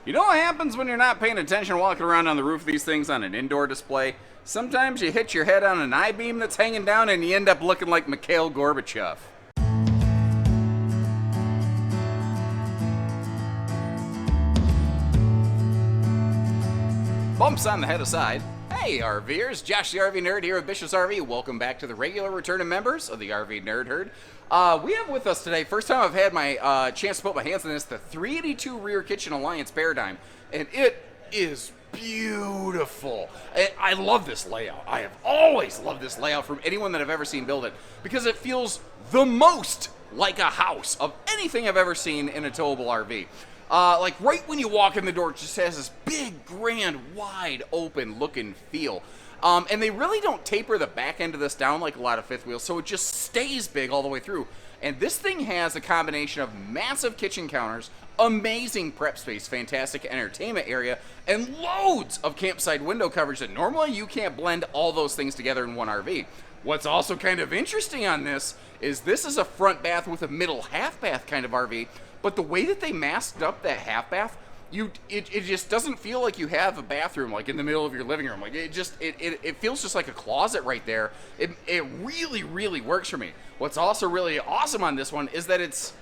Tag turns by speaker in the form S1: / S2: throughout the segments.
S1: You know what happens when you're not paying attention walking around on the roof of these things on an indoor display? Sometimes you hit your head on an I-beam that's hanging down and you end up looking like Mikhail Gorbachev. Bumps on the head aside. Hey RVers, Josh the RV Nerd here with Bish's RV. Welcome back to the regular returning members of the RV Nerd Herd. We have with us today, first time I've had my chance to put my hands on this, the 382 Rear Kitchen Alliance Pardigm, and it is beautiful. I love this layout. I have always loved this layout from anyone that I've ever seen build it, because it feels the most like a house of anything I've ever seen in a towable RV. Like right when you walk in the door, it just has this big, grand, wide open looking feel. And they really don't taper the back end of this down like a lot of fifth wheels, so it just stays big all the way through. And this thing has a combination of massive kitchen counters, amazing prep space, fantastic entertainment area, and loads of campsite window coverage that normally you can't blend all those things together in one RV. What's also kind of interesting on this is a front bath with a middle half bath kind of RV, but the way that they masked up that half bath, it just doesn't feel like you have a bathroom like in the middle of your living room. Like it feels just like a closet right there. It really works for me. What's also really awesome on this one is that it's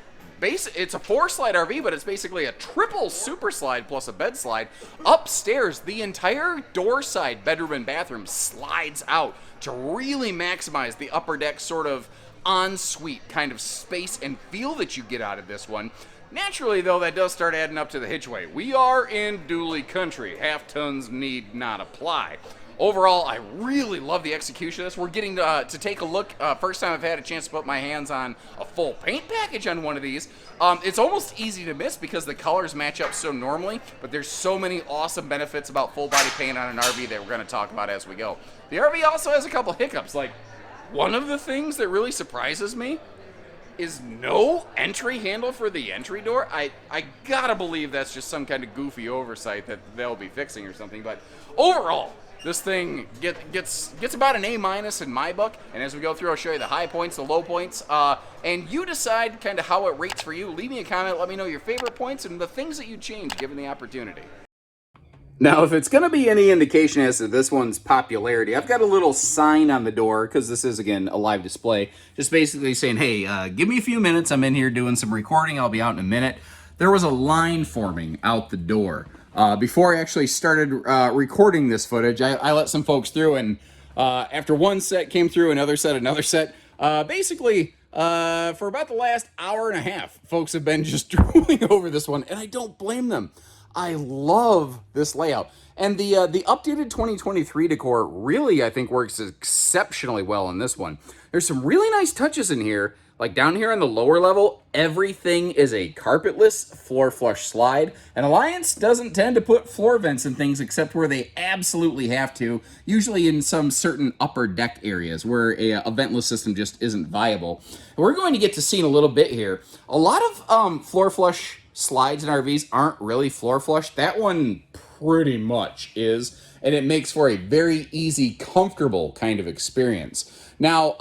S1: a 4-slide RV, but it's basically a triple super slide plus a bed slide. Upstairs, the entire door side bedroom and bathroom slides out to really maximize the upper deck sort of ensuite kind of space and feel that you get out of this one. Naturally, though, that does start adding up to the hitch weight. We are in dually country. Half tons need not apply. Overall, I really love the execution of this. We're getting to take a look. First time I've had a chance to put my hands on a full paint package on one of these. It's almost easy to miss because the colors match up so normally, but there's so many awesome benefits about full body paint on an RV that we're going to talk about as we go. The RV also has a couple hiccups. Like, one of the things that really surprises me is no entry handle for the entry door. I gotta believe that's just some kind of goofy oversight that they'll be fixing or something, but overall, this thing gets about an A- in my book, and as we go through, I'll show you the high points, the low points, and you decide kind of how it rates for you. Leave me a comment, let me know your favorite points and the things that you change given the opportunity. Now, if it's going to be any indication as to this one's popularity, I've got a little sign on the door, because this is, again, a live display, just basically saying, hey, give me a few minutes. I'm in here doing some recording. I'll be out in a minute. There was a line forming out the door. Before I actually started recording this footage, I let some folks through, and after one set came through, another set, basically, for about the last hour and a half, folks have been just drooling over this one, and I don't blame them. I love this layout. And the updated 2023 decor really, I think, works exceptionally well in this one. There's some really nice touches in here. Like down here on the lower level, everything is a carpetless floor flush slide. And Alliance doesn't tend to put floor vents and things except where they absolutely have to, usually in some certain upper deck areas where a ventless system just isn't viable. And we're going to get to see in a little bit here. A lot of floor flush slides in RVs aren't really floor flush. That one pretty much is, and it makes for a very easy, comfortable kind of experience. Now,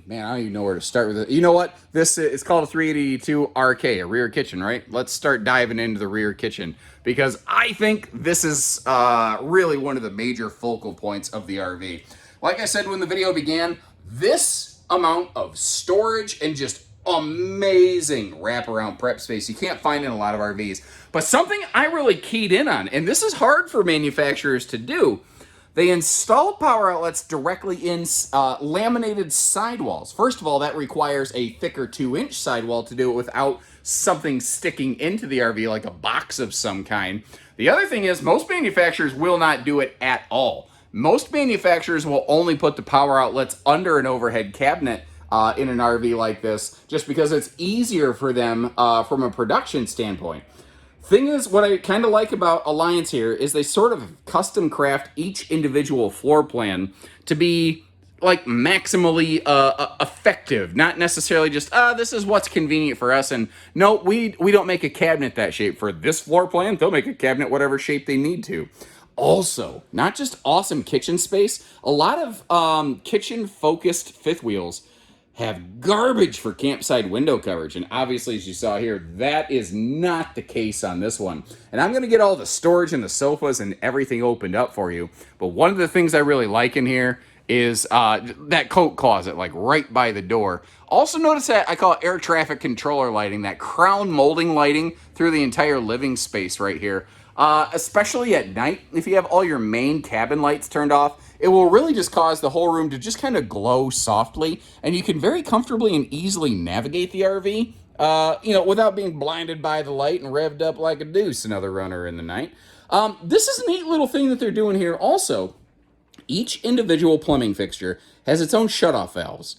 S1: man, I don't even know where to start with it. You know what? This is called a 382RK, a rear kitchen, right? Let's start diving into the rear kitchen, because I think this is really one of the major focal points of the RV. Like I said when the video began, this amount of storage and just amazing wraparound prep space you can't find in a lot of RVs. But something I really keyed in on, and this is hard for manufacturers to do, they install power outlets directly in laminated sidewalls. First of all, that requires a thicker 2-inch sidewall to do it without something sticking into the RV like a box of some kind. The other thing is most manufacturers will not do it at all. Most manufacturers will only put the power outlets under an overhead cabinet in an RV like this, just because it's easier for them from a production standpoint. Thing is, what I kind of like about Alliance here is they sort of custom craft each individual floor plan to be like maximally effective, not necessarily just this is what's convenient for us. And no, we don't make a cabinet that shape for this floor plan. They'll make a cabinet whatever shape they need to. Also, not just awesome kitchen space, a lot of kitchen focused fifth wheels have garbage for campsite window coverage. And obviously, as you saw here, that is not the case on this one. And I'm going to get all the storage and the sofas and everything opened up for you. But one of the things I really like in here is that coat closet, like right by the door. Also notice that I call it air traffic controller lighting, that crown molding lighting through the entire living space right here. Especially at night, if you have all your main cabin lights turned off, it will really just cause the whole room to just kind of glow softly, and you can very comfortably and easily navigate the RV, without being blinded by the light and revved up like a deuce, another runner in the night. This is a neat little thing that they're doing here also. Each individual plumbing fixture has its own shutoff valves.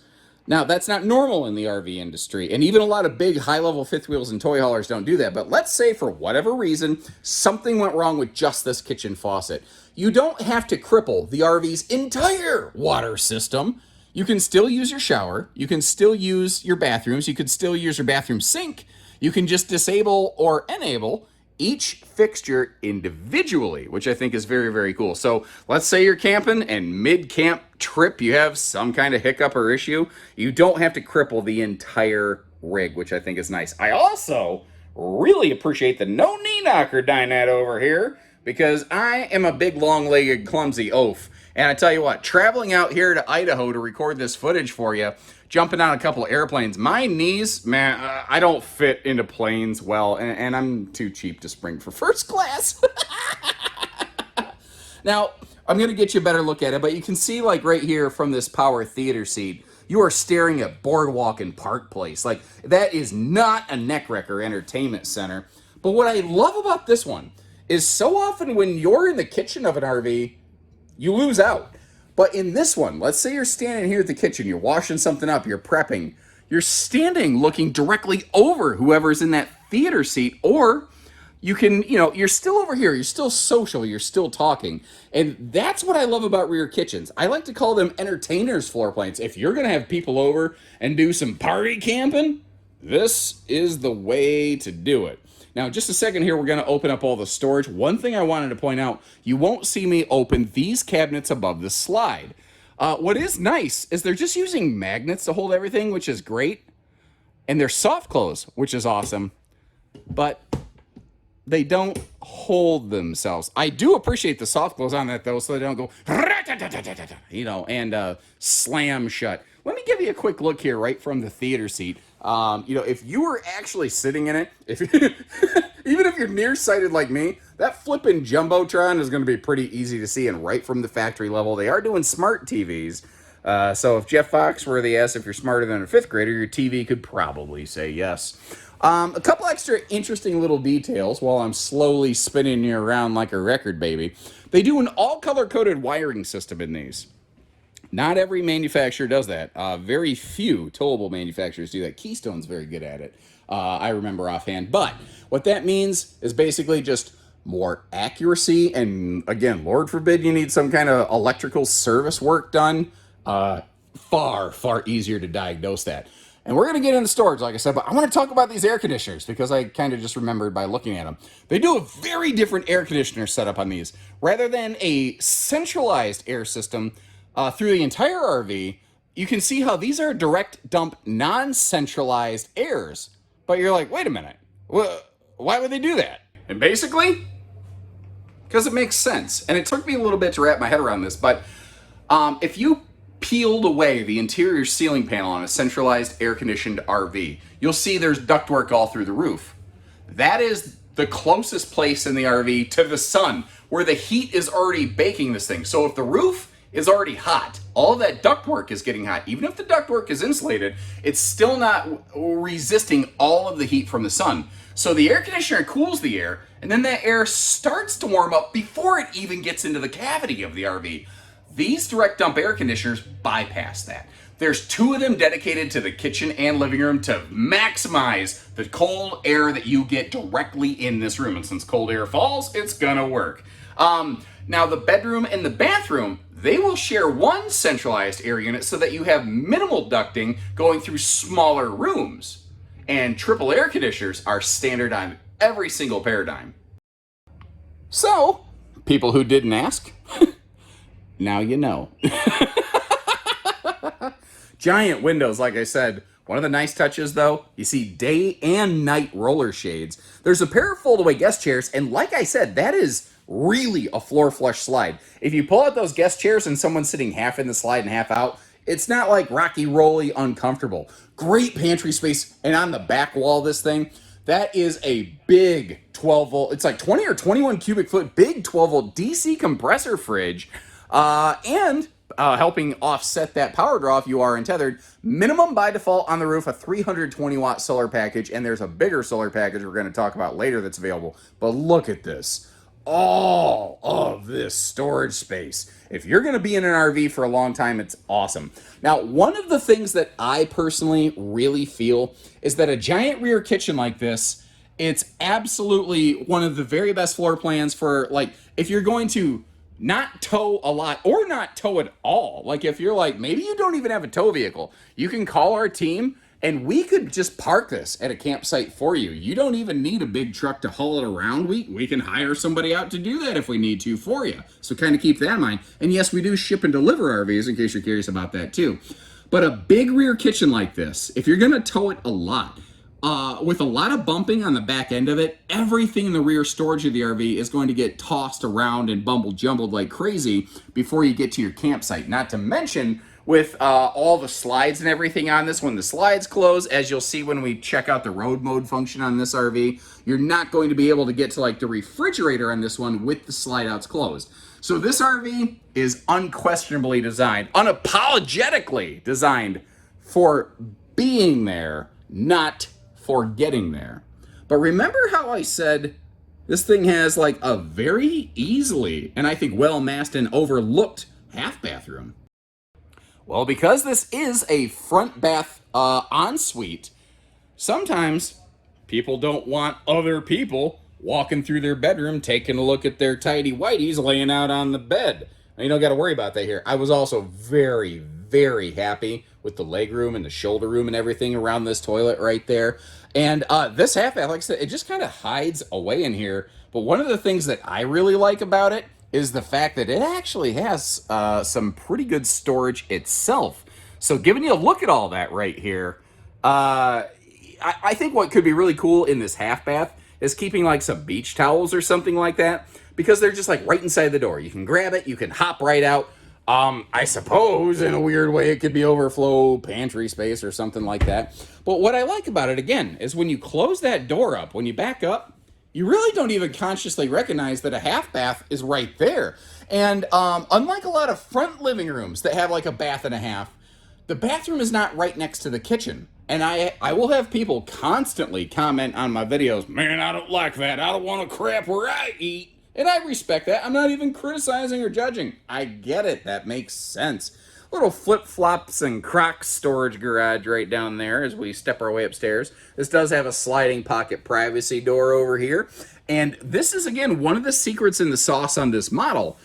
S1: Now, that's not normal in the RV industry, and even a lot of big high-level fifth wheels and toy haulers don't do that. But let's say, for whatever reason, something went wrong with just this kitchen faucet. You don't have to cripple the RV's entire water system. You can still use your shower. You can still use your bathrooms. You can still use your bathroom sink. You can just disable or enable each fixture individually, which I think is very, very cool. So let's say you're camping and mid-camp trip you have some kind of hiccup or issue. You don't have to cripple the entire rig, which I think is nice. I also really appreciate the no knee knocker dinette over here because I am a big, long-legged, clumsy oaf. And I tell you what, traveling out here to Idaho to record this footage for you, jumping on a couple of airplanes, my knees, man, I don't fit into planes well, and I'm too cheap to spring for first class. Now, I'm going to get you a better look at it, but you can see, like, right here from this power theater seat, you are staring at Boardwalk and Park Place. Like, that is not a neck wrecker entertainment center. But what I love about this one is so often when you're in the kitchen of an RV, you lose out. But in this one, let's say you're standing here at the kitchen, you're washing something up, you're prepping, you're standing looking directly over whoever's in that theater seat, or you can, you're still over here, you're still social, you're still talking. And that's what I love about rear kitchens. I like to call them entertainers floor plans. If you're going to have people over and do some party camping, this is the way to do it. Now, just a second here, we're going to open up all the storage. One thing I wanted to point out, you won't see me open these cabinets above the slide. What is nice is they're just using magnets to hold everything, which is great. And they're soft close, which is awesome. But they don't hold themselves. I do appreciate the soft close on that, though, so they don't go, and slam shut. Let me give you a quick look here right from the theater seat. If you were actually sitting in it, even if you're nearsighted like me, that flipping Jumbotron is going to be pretty easy to see and right from the factory level. They are doing smart TVs. So if Jeff Foxworthy asks if you're smarter than a fifth grader, your TV could probably say yes. A couple extra interesting little details while I'm slowly spinning you around like a record baby. They do an all color-coded wiring system in these. Not every manufacturer does that. Very few towable manufacturers do that. Keystone's very good at it, I remember offhand. But what that means is basically just more accuracy. And again, Lord forbid you need some kind of electrical service work done. Far, far easier to diagnose that. And we're going to get into storage, like I said, but I want to talk about these air conditioners because I kind of just remembered by looking at them. They do a very different air conditioner setup on these. Rather than a centralized air system through the entire RV, you can see how these are direct dump non-centralized airs. But you're like, wait a minute, why would they do that? And basically, because it makes sense. And it took me a little bit to wrap my head around this, but if you peeled away the interior ceiling panel on a centralized air-conditioned RV, you'll see there's ductwork all through the roof. That is the closest place in the RV to the sun, where the heat is already baking this thing. So if the roof is already hot, all of that ductwork is getting hot. Even if the ductwork is insulated, it's still not resisting all of the heat from the sun. So the air conditioner cools the air, and then that air starts to warm up before it even gets into the cavity of the RV. These direct dump air conditioners bypass that. There's two of them dedicated to the kitchen and living room to maximize the cold air that you get directly in this room. And since cold air falls, it's gonna work. Now the bedroom and the bathroom, they will share one centralized air unit so that you have minimal ducting going through smaller rooms. And triple air conditioners are standard on every single Pardigm. So, people who didn't ask, now you know. Giant windows, like I said. One of the nice touches, though, you see day and night roller shades. There's a pair of fold-away guest chairs, and like I said, that is really a floor flush slide. If you pull out those guest chairs and someone's sitting half in the slide and half out, it's not like rocky rolly uncomfortable. Great pantry space, and on the back wall of this thing, that is a big 12 volt, it's like 20 or 21 cubic foot, big 12 volt DC compressor fridge, and helping offset that power draw if you are untethered. Minimum by default on the roof, a 320 watt solar package, and there's a bigger solar package we're going to talk about later that's available. But look at this. All of this storage space. If you're going to be in an RV for a long time, it's awesome. Now, one of the things that I personally really feel is that a giant rear kitchen like this, it's absolutely one of the very best floor plans for, like, if you're going to not tow a lot or not tow at all. Like, if you're like, maybe you don't even have a tow vehicle, you can call our team and we could just park this at a campsite for you. You don't even need a big truck to haul it around. We can hire somebody out to do that if we need to for you. So kind of keep that in mind. And yes, we do ship and deliver RVs in case you're curious about that too. But a big rear kitchen like this, if you're going to tow it a lot, with a lot of bumping on the back end of it, everything in the rear storage of the RV is going to get tossed around and jumbled like crazy before you get to your campsite. Not to mention, with all the slides and everything on this, when the slides close, as you'll see when we check out the road mode function on this RV, you're not going to be able to get to like the refrigerator on this one with the slide outs closed. So this RV is unquestionably designed, unapologetically designed for being there, not for getting there. But remember how I said this thing has like a very easily, and I think well masked and overlooked half bathroom? Well, because this is a front bath ensuite, sometimes people don't want other people walking through their bedroom, taking a look at their tidy whities laying out on the bed. Now, you don't got to worry about that here. I was also very, very happy with the leg room and the shoulder room and everything around this toilet right there. And this half bath, like I said, it just kind of hides away in here. But one of the things that I really like about it is the fact that it actually has some pretty good storage itself. So giving you a look at all that right here, I think what could be really cool in this half bath is keeping like some beach towels or something like that, because they're just like right inside the door. You can grab it, you can hop right out. I suppose in a weird way it could be overflow pantry space or something like that. But what I like about it, again, is when you close that door up, when you back up, you really don't even consciously recognize that a half bath is right there. And unlike a lot of front living rooms that have like a bath and a half, the bathroom is not right next to the kitchen. And I will have people constantly comment on my videos, man, I don't like that. I don't want to crap where I eat. And I respect that. I'm not even criticizing or judging. I get it. That makes sense. Little flip-flops and Crocs storage garage right down there as we step our way upstairs. This does have a sliding pocket privacy door over here. And this is, again, one of the secrets in the sauce on this model.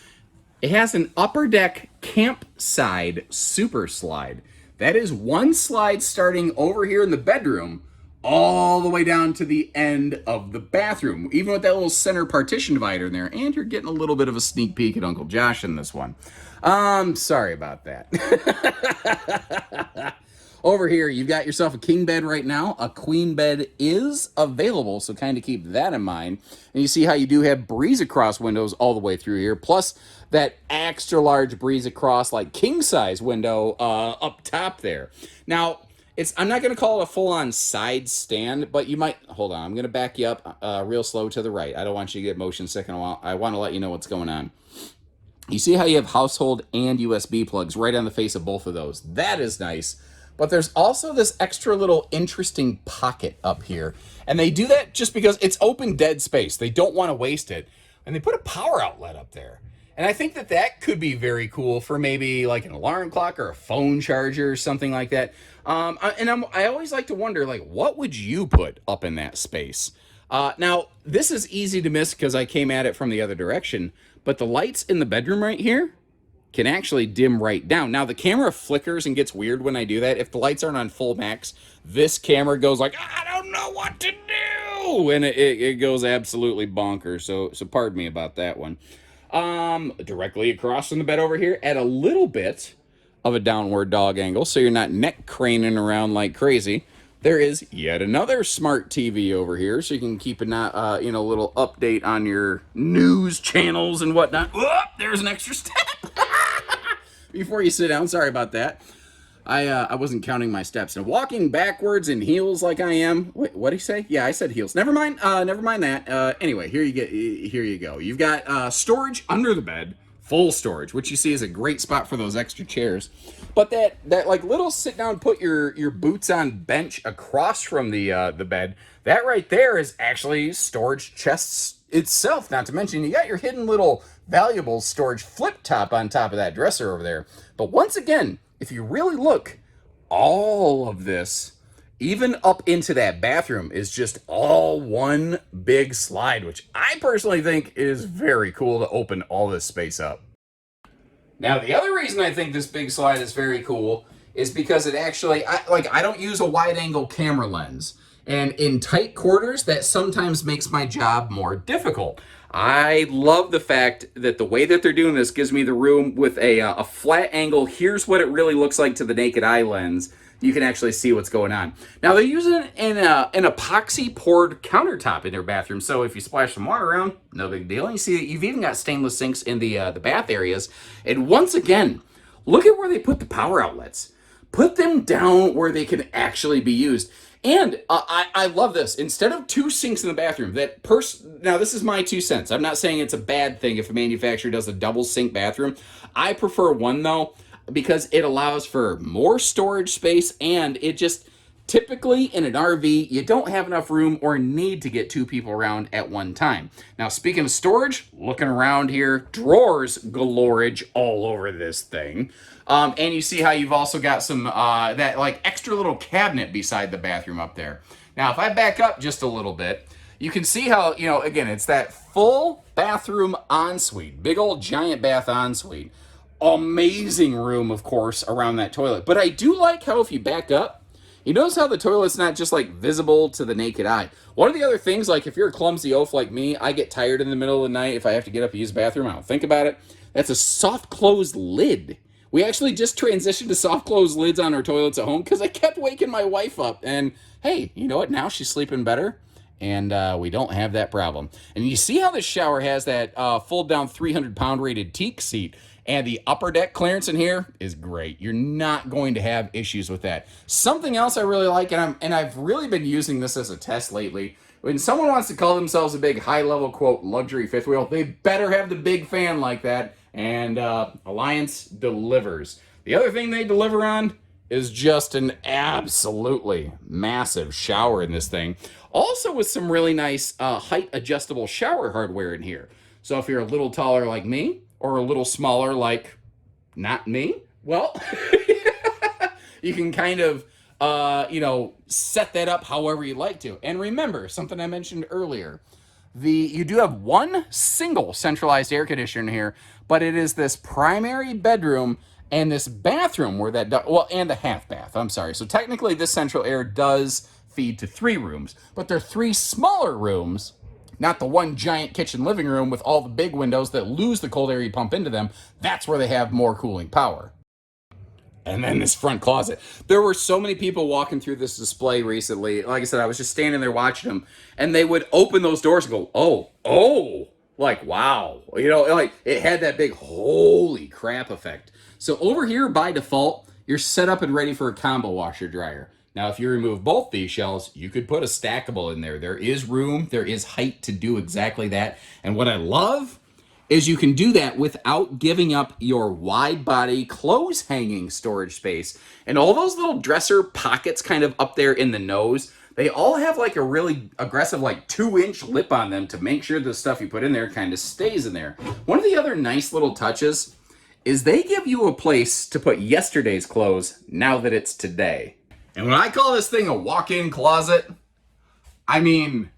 S1: It has an upper deck campside super slide. That is one slide starting over here in the bedroom all the way down to the end of the bathroom, even with that little center partition divider in there. And you're getting a little bit of a sneak peek at Uncle Josh in this one. Sorry about that. Over here, you've got yourself a king bed right now. A queen bed is available, so kind of keep that in mind. And you see how you do have breeze across windows all the way through here, plus that extra large breeze across, like king size window up top there. Now, I'm not going to call it a full-on side stand, but you might, hold on, I'm going to back you up real slow to the right. I don't want you to get motion sick in a while. I want to let you know what's going on. You see how you have household and USB plugs right on the face of both of those. That is nice. But there's also this extra little interesting pocket up here. And they do that just because it's open dead space. They don't want to waste it. And they put a power outlet up there. And I think that that could be very cool for maybe like an alarm clock or a phone charger or something like that. I always like to wonder, like, what would you put up in that space? Now, this is easy to miss because I came at it from the other direction. But the lights in the bedroom right here can actually dim right down. Now, the camera flickers and gets weird when I do that. If the lights aren't on full max, this camera goes like, I don't know what to do. And it goes absolutely bonkers. So pardon me about that one. Directly across from the bed over here, add a little bit of a downward dog angle, so you're not neck craning around like crazy. There is yet another smart TV over here, so you can keep a little update on your news channels and whatnot. Oh, there's an extra step before you sit down. Sorry about that. I wasn't counting my steps. And walking backwards in heels like I am. Wait, what did he say? Yeah, I said heels. Never mind. Never mind that. Anyway, here you go. You've got storage under the bed, full storage, which you see is a great spot for those extra chairs. But that like little sit down, put your boots on bench across from the bed. That right there is actually storage chests itself. Not to mention you got your hidden little valuables storage flip top on top of that dresser over there. But once again, if you really look, all of this, even up into that bathroom, is just all one big slide, which I personally think is very cool to open all this space up. Now, the other reason I think this big slide is very cool is because it actually, I don't use a wide angle camera lens. And in tight quarters, that sometimes makes my job more difficult. I love the fact that the way that they're doing this gives me the room with a flat angle. Here's what it really looks like to the naked eye lens. You can actually see what's going on. Now, they're using an epoxy poured countertop in their bathroom, so if you splash some water around, no big deal. And you see that you've even got stainless sinks in the bath areas. And once again, look at where they put the power outlets. Put them down where they can actually be used. And I love this. Instead of two sinks in the bathroom, now this is my 2 cents. I'm not saying it's a bad thing if a manufacturer does a double sink bathroom. I prefer one though, because it allows for more storage space, and it just, typically in an RV, you don't have enough room or need to get two people around at one time. Now, speaking of storage, looking around here, drawers galorage all over this thing. And you see how you've also got some, that like extra little cabinet beside the bathroom up there. Now, if I back up just a little bit, you can see how, again, it's that full bathroom ensuite, big old giant bath ensuite. Amazing room, of course, around that toilet. But I do like how if you back up, you notice how the toilet's not just like visible to the naked eye. One of the other things, like if you're a clumsy oaf like me, I get tired in the middle of the night if I have to get up and use the bathroom. I don't think about it. That's a soft close lid. We actually just transitioned to soft close lids on our toilets at home because I kept waking my wife up. And hey, you know what? Now she's sleeping better. And we don't have that problem. And you see how this shower has that fold down 300-pound rated teak seat. And the upper deck clearance in here is great. You're not going to have issues with that. Something else I really like, and I've really been using this as a test lately. When someone wants to call themselves a big high-level, quote, luxury fifth wheel, they better have the big fan like that. And Alliance delivers. The other thing they deliver on is just an absolutely massive shower in this thing. Also with some really nice height adjustable shower hardware in here. So if you're a little taller like me, or a little smaller like not me, well, you can kind of, set that up however you like to. And remember, something I mentioned earlier, you do have one single centralized air conditioner here, but it is this primary bedroom and this bathroom where and the half bath, I'm sorry. So technically this central air does feed to 3 rooms, but they're 3 smaller rooms, not the one giant kitchen living room with all the big windows that lose the cold air you pump into them. That's where they have more cooling power. And then this front closet. There were so many people walking through this display recently. Like I said, I was just standing there watching them, and they would open those doors and go, oh, like, wow. Like it had that big holy crap effect. So over here, by default, you're set up and ready for a combo washer dryer. Now, if you remove both these shelves, you could put a stackable in there. There is room, there is height to do exactly that. And what I love is you can do that without giving up your wide body clothes hanging storage space. And all those little dresser pockets kind of up there in the nose, they all have like a really aggressive like 2-inch lip on them to make sure the stuff you put in there kind of stays in there. One of the other nice little touches is they give you a place to put yesterday's clothes now that it's today. And when I call this thing a walk-in closet, I mean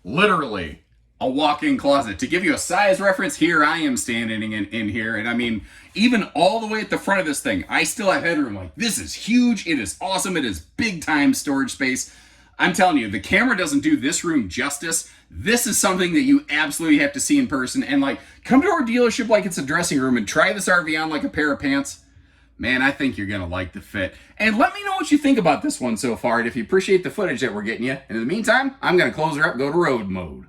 S1: literally a walk-in closet. To give you a size reference, here I am standing in here, and I mean, even all the way at the front of this thing, I still have headroom. Like, this is huge, it is awesome, it is big-time storage space. I'm telling you, the camera doesn't do this room justice. This is something that you absolutely have to see in person, and like, come to our dealership like it's a dressing room and try this RV on like a pair of pants. Man, I think you're going to like the fit. And let me know what you think about this one so far, and if you appreciate the footage that we're getting you. And in the meantime, I'm going to close her up, go to road mode.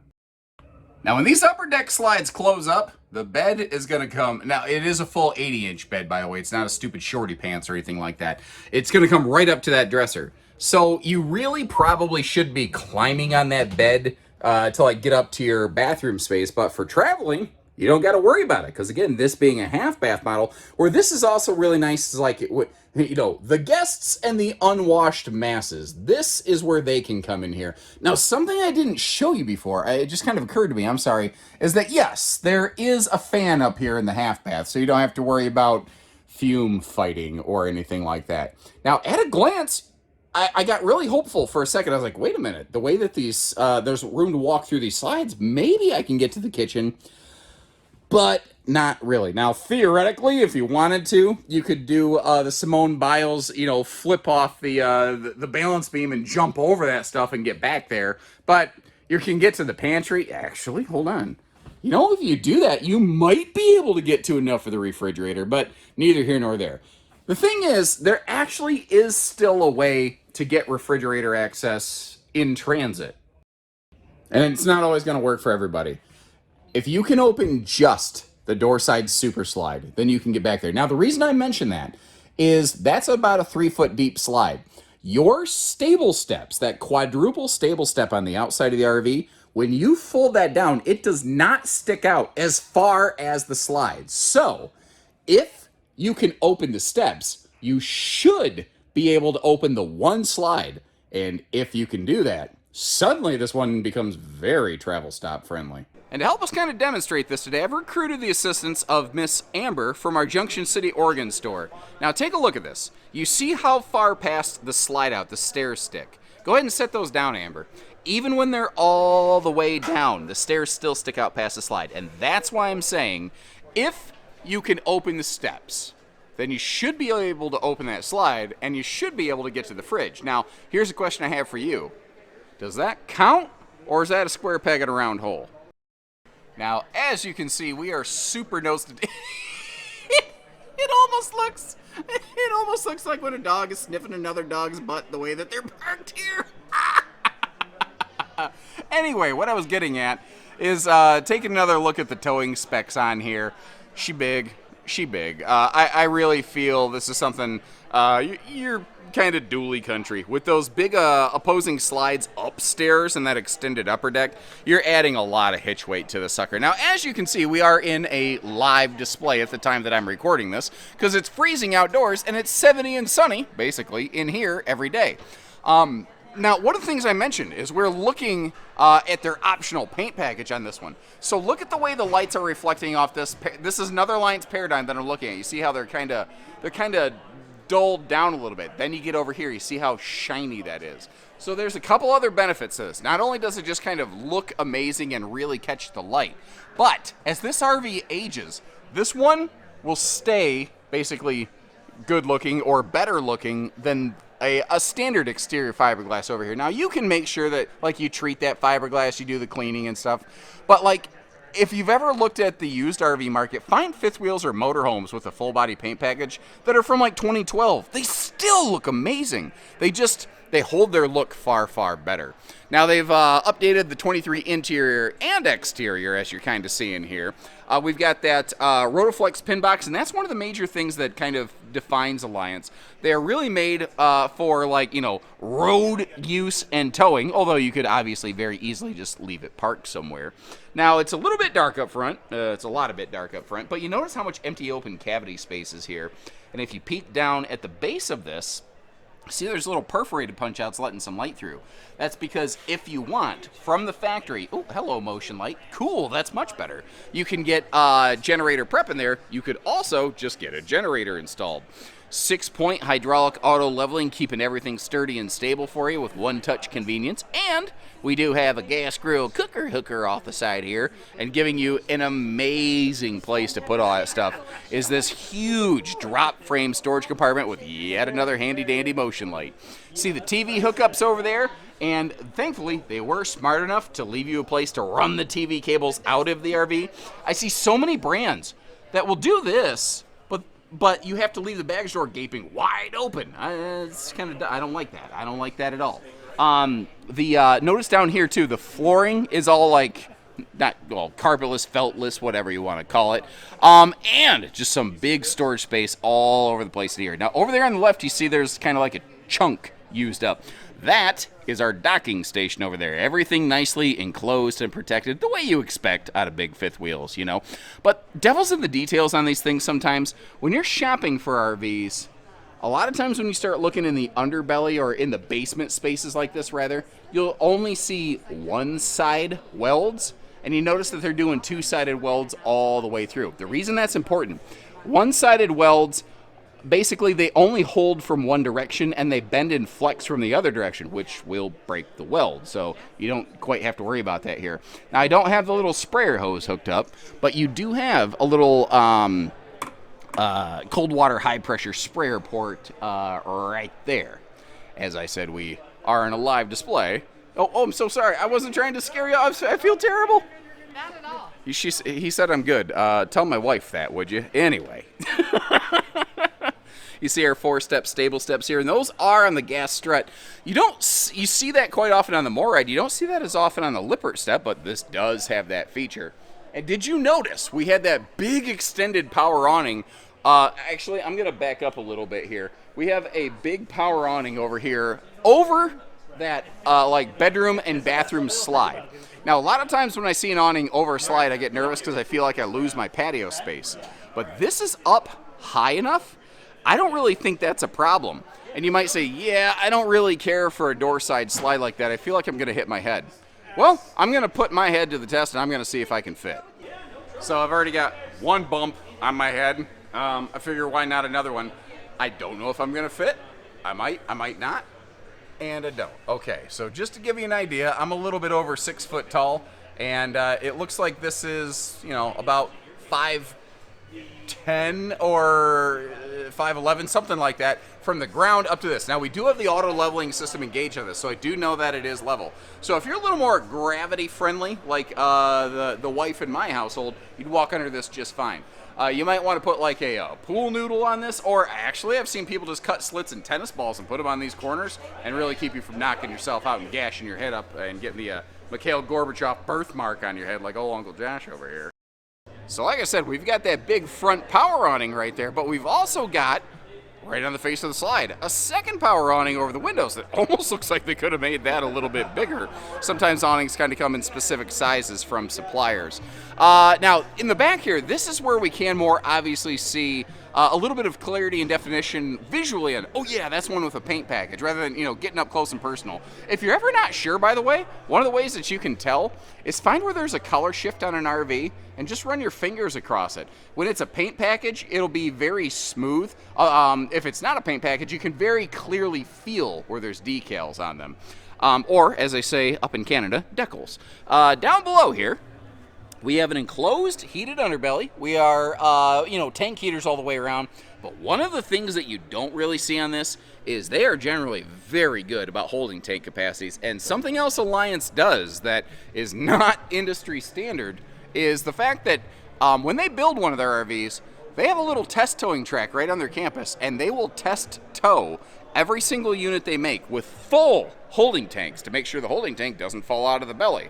S1: Now, when these upper deck slides close up, the bed is going to come... Now, it is a full 80-inch bed, by the way. It's not a stupid shorty pants or anything like that. It's going to come right up to that dresser. So you really probably should be climbing on that bed to like get up to your bathroom space. But for traveling, you don't got to worry about it. Because again, this being a half bath model, where this is also really nice is like, you know, the guests and the unwashed masses. This is where they can come in here. Now, something I didn't show you before, it just kind of occurred to me, I'm sorry, is that yes, there is a fan up here in the half bath. So you don't have to worry about fume fighting or anything like that. Now, at a glance, I got really hopeful for a second. I was like, wait a minute. The way that these, there's room to walk through these slides, maybe I can get to the kitchen. But not really. Now, theoretically, if you wanted to, you could do the Simone Biles, you know, flip off the balance beam and jump over that stuff and get back there. But you can get to the pantry. Actually, hold on. You know, if you do that, you might be able to get to enough of the refrigerator, but neither here nor there. The thing is, there actually is still a way to get refrigerator access in transit. And it's not always going to work for everybody. If you can open just the door side super slide, then you can get back there. Now, the reason I mention that is that's about a 3-foot deep slide. Your stable steps, that quadruple stable step on the outside of the RV, when you fold that down, it does not stick out as far as the slide. So, if you can open the steps, you should be able to open the one slide. And if you can do that, suddenly this one becomes very travel stop friendly. And to help us kind of demonstrate this today, I've recruited the assistance of Miss Amber from our Junction City, Oregon store. Now take a look at this. You see how far past the slide out, the stairs stick. Go ahead and set those down, Amber. Even when they're all the way down, the stairs still stick out past the slide. And that's why I'm saying, if you can open the steps, then you should be able to open that slide, and you should be able to get to the fridge. Now, here's a question I have for you. Does that count, or is that a square peg in a round hole? Now, as you can see, we are super nose to it almost looks like when a dog is sniffing another dog's butt the way that they're parked here. Anyway, what I was getting at is taking another look at the towing specs on here. She big. I really feel this is something you're kind of dually country. With those big opposing slides upstairs and that extended upper deck, you're adding a lot of hitch weight to the sucker. Now, as you can see, we are in a live display at the time that I'm recording this because it's freezing outdoors and it's 70 and sunny, basically, in here every day. Now, one of the things I mentioned is we're looking at their optional paint package on this one. So look at the way the lights are reflecting off this. This is another Alliance Paradigm that I'm looking at. You see how they're kind of dulled down a little bit. Then you get over here, you see how shiny that is. So there's a couple other benefits to this. Not only does it just kind of look amazing and really catch the light, but as this RV ages, this one will stay basically good looking or better looking than a standard exterior fiberglass over here. Now you can make sure that like you treat that fiberglass, you do the cleaning and stuff, but like if you've ever looked at the used RV market, find fifth wheels or motorhomes with a full body paint package that are from like 2012. They still look amazing. They hold their look far, far better. Now they've updated the 23 interior and exterior, as you're kind of seeing here. We've got that Rotoflex pin box, and that's one of the major things that kind of defines Alliance. They're really made for like, you know, road use and towing, although you could obviously very easily just leave it parked somewhere. Now it's a little bit dark up front. It's a lot of bit dark up front, but you notice how much empty open cavity space is here. And if you peek down at the base of this, see there's little perforated punch outs letting some light through. That's because if you want, from the factory, oh, hello motion light, cool, that's much better. You can get generator prep in there. You could also just get a generator installed. 6-point hydraulic auto leveling, keeping everything sturdy and stable for you with one-touch convenience. And we do have a gas grill cooker hooker off the side here, and giving you an amazing place to put all that stuff is this huge drop frame storage compartment with yet another handy-dandy motion light. See the TV hookups over there? And thankfully, they were smart enough to leave you a place to run the TV cables out of the RV. I see so many brands that will do this, but but you have to leave the baggage door gaping wide open. It's kind of, I don't like that. I don't like that at all. Notice down here too, the flooring is all like, not, well, carpetless, feltless, whatever you want to call it. And just some big storage space all over the place here. Now, over there on the left, you see there's kind of like a chunk used up. That is our docking station over there. Everything nicely enclosed and protected, the way you expect out of big fifth wheels, you know. But devil's in the details on these things sometimes. When you're shopping for RVs, a lot of times when you start looking in the underbelly or in the basement spaces like this, rather, you'll only see one side welds, and you notice that they're doing two-sided welds all the way through. The reason that's important, one-sided welds, basically they only hold from one direction and they bend and flex from the other direction, which will break the weld. So you don't quite have to worry about that here. Now, I don't have the little sprayer hose hooked up, but you do have a little cold water high pressure sprayer port right there. As I said, we are in a live display. Oh, I'm so sorry. I wasn't trying to scare you. I feel terrible.
S2: Not at all.
S1: He said I'm good. Tell my wife that, would you? Anyway. You see our 4-step stable steps here, and those are on the gas strut. You see that quite often on the Moride. You don't see that as often on the Lippert step, but this does have that feature. And did you notice we had that big extended power awning? Actually, I'm going to back up a little bit here. We have a big power awning over here over that like bedroom and bathroom slide. Now, a lot of times when I see an awning over a slide, I get nervous because I feel like I lose my patio space. But this is up high enough. I don't really think that's a problem. And you might say, yeah, I don't really care for a door side slide like that. I feel like I'm going to hit my head. Well, I'm going to put my head to the test, and I'm going to see if I can fit. So I've already got one bump on my head. I figure why not another one? I don't know if I'm going to fit. I might not. And I don't. Okay, so just to give you an idea, I'm a little bit over 6 foot tall, and it looks like this is, you know, about 5'10" or 5'11", something like that, from the ground up to this. Now, we do have the auto leveling system engaged on this, so I do know that it is level. So if you're a little more gravity friendly, like the wife in my household, you'd walk under this just fine. You might want to put like a pool noodle on this, or actually I've seen people just cut slits in tennis balls and put them on these corners and really keep you from knocking yourself out and gashing your head up and getting the Mikhail Gorbachev birthmark on your head like old Uncle Josh over here. So like I said, we've got that big front power awning right there, but we've also got, right on the face of the slide, a second power awning over the windows that almost looks like they could have made that a little bit bigger. Sometimes awnings kind of come in specific sizes from suppliers. Now, in the back here, this is where we can more obviously see a little bit of clarity and definition visually. And oh yeah, that's one with a paint package, rather than, you know, getting up close and personal. If you're ever not sure, by the way, one of the ways that you can tell is find where there's a color shift on an RV and just run your fingers across it. When it's a paint package, it'll be very smooth. If it's not a paint package, you can very clearly feel where there's decals on them. Or, as they say up in Canada, decals. Down below here, we have an enclosed heated underbelly. We are, tank heaters all the way around. But one of the things that you don't really see on this is they are generally very good about holding tank capacities. And something else Alliance does that is not industry standard is the fact that when they build one of their RVs, they have a little test towing track right on their campus, and they will test tow every single unit they make with full holding tanks to make sure the holding tank doesn't fall out of the belly.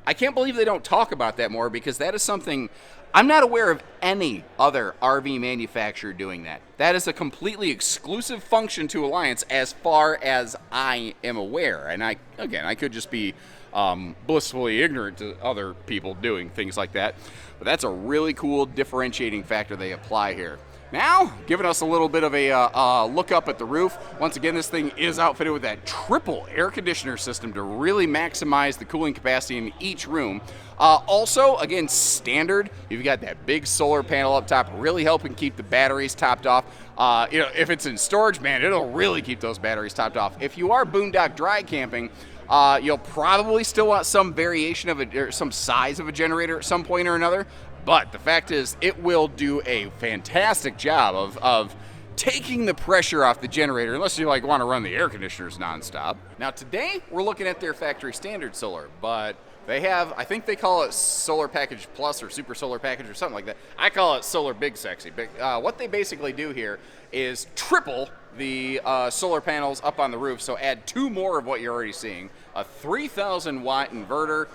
S1: I can't believe they don't talk about that more, because that is something I'm not aware of any other RV manufacturer doing that. That is a completely exclusive function to Alliance as far as I am aware. And I could just be blissfully ignorant to other people doing things like that. But that's a really cool differentiating factor they apply here. Now, giving us a little bit of a look up at the roof. Once again, this thing is outfitted with that triple air conditioner system to really maximize the cooling capacity in each room. Also, again, standard, you've got that big solar panel up top, really helping keep the batteries topped off. If it's in storage, man, it'll really keep those batteries topped off. If you are boondock dry camping, you'll probably still want some variation of or some size of a generator at some point or another. But the fact is, it will do a fantastic job of taking the pressure off the generator, unless you want to run the air conditioners nonstop. Now today, we're looking at their factory standard solar, but They have, I think they call it Solar Package Plus or Super Solar Package or something like that. I call it Solar Big Sexy. But what they basically do here is triple the solar panels up on the roof, so add 2 more of what you're already seeing. A 3,000 watt inverter,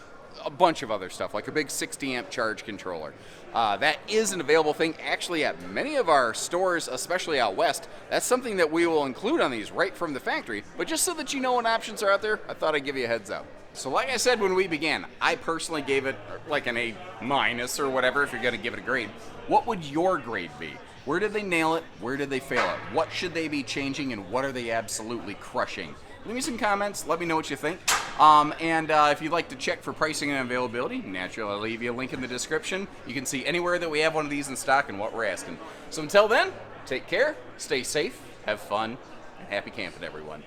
S1: a bunch of other stuff, like a big 60 amp charge controller. That is an available thing actually at many of our stores, especially out west. That's something that we will include on these right from the factory. But just so that you know what options are out there, I thought I'd give you a heads up. So like I said when we began, I personally gave it like an A- or whatever if you're going to give it a grade. What would your grade be? Where did they nail it? Where did they fail it? What should they be changing, and what are they absolutely crushing? Leave me some comments. Let me know what you think. If you'd like to check for pricing and availability, naturally I'll leave you a link in the description. You can see anywhere that we have one of these in stock and what we're asking. So until then, take care, stay safe, have fun, and happy camping, everyone.